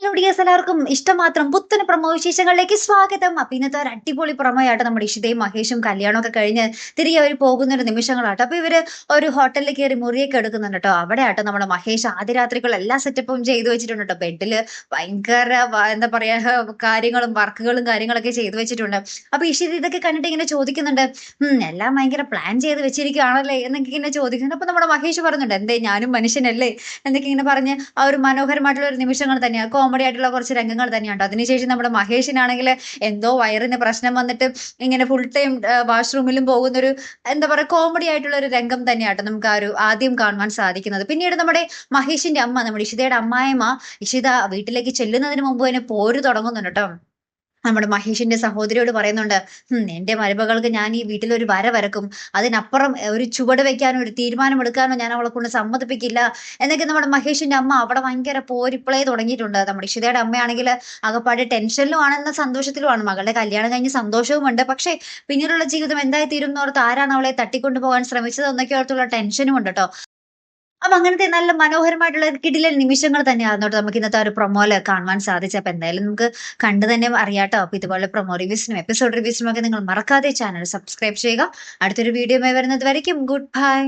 Dears എല്ലാവർക്കും ഇഷ്ടം മാത്രം പുത്തൻ പ്രൊമോ വിശേഷങ്ങളിലേക്ക് സ്വാഗതം. അപ്പൊ ഇന്നത്തെ ഒരു അടിപൊളി പ്രൊമോയായിട്ട് നമ്മുടെ ഇഷിതയും മഹേഷും കല്യാണമൊക്കെ കഴിഞ്ഞ് തിരികെ അവർ പോകുന്ന ഒരു നിമിഷങ്ങളാട്ടോ. അപ്പൊ ഇവര് ഒരു ഹോട്ടലിൽ കയറി മുറിയൊക്കെ എടുക്കുന്നുണ്ട് കേട്ടോ. അവിടെ ആട്ടോ നമ്മുടെ മഹേഷ് ആദ്യ രാത്രിക്കുള്ള എല്ലാ സെറ്റപ്പും ചെയ്തു വെച്ചിട്ടുണ്ട് കേട്ടോ. ബെഡില് ഭയങ്കര എന്താ പറയാ കാര്യങ്ങളും വർക്കുകളും കാര്യങ്ങളൊക്കെ ചെയ്തു വെച്ചിട്ടുണ്ട്. അപ്പൊ ഇഷിത ഇതൊക്കെ കണ്ടിട്ട് ഇങ്ങനെ ചോദിക്കുന്നുണ്ട്, എല്ലാം ഭയങ്കര പ്ലാൻ ചെയ്ത് വെച്ചിരിക്കുകയാണല്ലേ എന്നൊക്കെ ഇങ്ങനെ ചോദിക്കുന്നുണ്ട്. അപ്പൊ നമ്മുടെ മഹേഷ് പറയുന്നുണ്ട്, എന്തേ ഞാനും മനുഷ്യനല്ലേ എന്നൊക്കെ ഇങ്ങനെ പറഞ്ഞ് ആ ഒരു മനോഹരമായിട്ടുള്ള ഒരു നിമിഷങ്ങൾ തന്നെയാണ്, കോമഡി ആയിട്ടുള്ള കുറച്ച് രംഗങ്ങൾ തന്നെയുണ്ട്. അതിനുശേഷം നമ്മുടെ മഹേഷിനാണെങ്കിൽ എന്തോ വയറിന് പ്രശ്നം വന്നിട്ട് ഇങ്ങനെ ഫുൾ ടൈം വാഷ്റൂമിലും പോകുന്ന ഒരു എന്താ പറയുക കോമഡി ആയിട്ടുള്ള ഒരു രംഗം തന്നെയാട്ടോ നമുക്ക് ആ ഒരു ആദ്യം കാണുവാൻ സാധിക്കുന്നത്. പിന്നീട് നമ്മുടെ മഹേഷിന്റെ അമ്മ, നമ്മുടെ ഇഷിതയുടെ അമ്മായിമ്മ ഇഷിത വീട്ടിലേക്ക് ചെല്ലുന്നതിന് മുമ്പ് തന്നെ പോര് തുടങ്ങുന്നുണ്ട് കേട്ടോ. നമ്മുടെ മഹേഷിന്റെ സഹോദരിയോട് പറയുന്നുണ്ട്, എന്റെ മരുമകൾക്ക് ഞാൻ ഈ വീട്ടിലൊരു വര വരക്കും, അതിനപ്പുറം ഒരു ചുവട് വെക്കാനോ ഒരു തീരുമാനം എടുക്കാനോ ഞാൻ അവളെ കൊണ്ട് സമ്മതിപ്പിക്കില്ല എന്നൊക്കെ നമ്മുടെ മഹേഷിന്റെ അമ്മ അവിടെ ഭയങ്കര പോരിപ്ലേ തുടങ്ങിയിട്ടുണ്ട്. നമ്മുടെ ഇഷിതയുടെ അമ്മയാണെങ്കിൽ ആകപ്പാടെ ടെൻഷനിലും ആണെന്ന സന്തോഷത്തിലുമാണ്. മകളുടെ കല്യാണം കഴിഞ്ഞ് സന്തോഷവുമുണ്ട്, പക്ഷേ പിന്നീടുള്ള ജീവിതം എന്തായി തീരും എന്നോർത്ത് ആരാണ് അവളെ തട്ടിക്കൊണ്ടു പോകാൻ ശ്രമിച്ചത് എന്നൊക്കെ ഓർത്തുള്ള ടെൻഷനും ഉണ്ട് കേട്ടോ. അപ്പൊ അങ്ങനത്തെ നല്ല മനോഹരമായിട്ടുള്ള കിടിലൻ നിമിഷങ്ങൾ തന്നെയായിരുന്നു കേട്ടോ നമുക്ക് ഇന്നത്തെ ഒരു പ്രൊമോയില് കാണുവാൻ സാധിച്ചത്. അപ്പൊ എന്തായാലും നമുക്ക് കണ്ടു തന്നെ അറിയാട്ടോ. അപ്പൊ ഇതുപോലെ പ്രൊമോ റിവ്യൂസിനും എപ്പിസോഡ് റിവ്യൂസിനും ഒക്കെ നിങ്ങൾ മറക്കാതെ ചാനൽ സബ്സ്ക്രൈബ് ചെയ്യുക. അടുത്തൊരു വീഡിയോ വരുന്നത് വരയ്ക്കും ഗുഡ് ബൈ.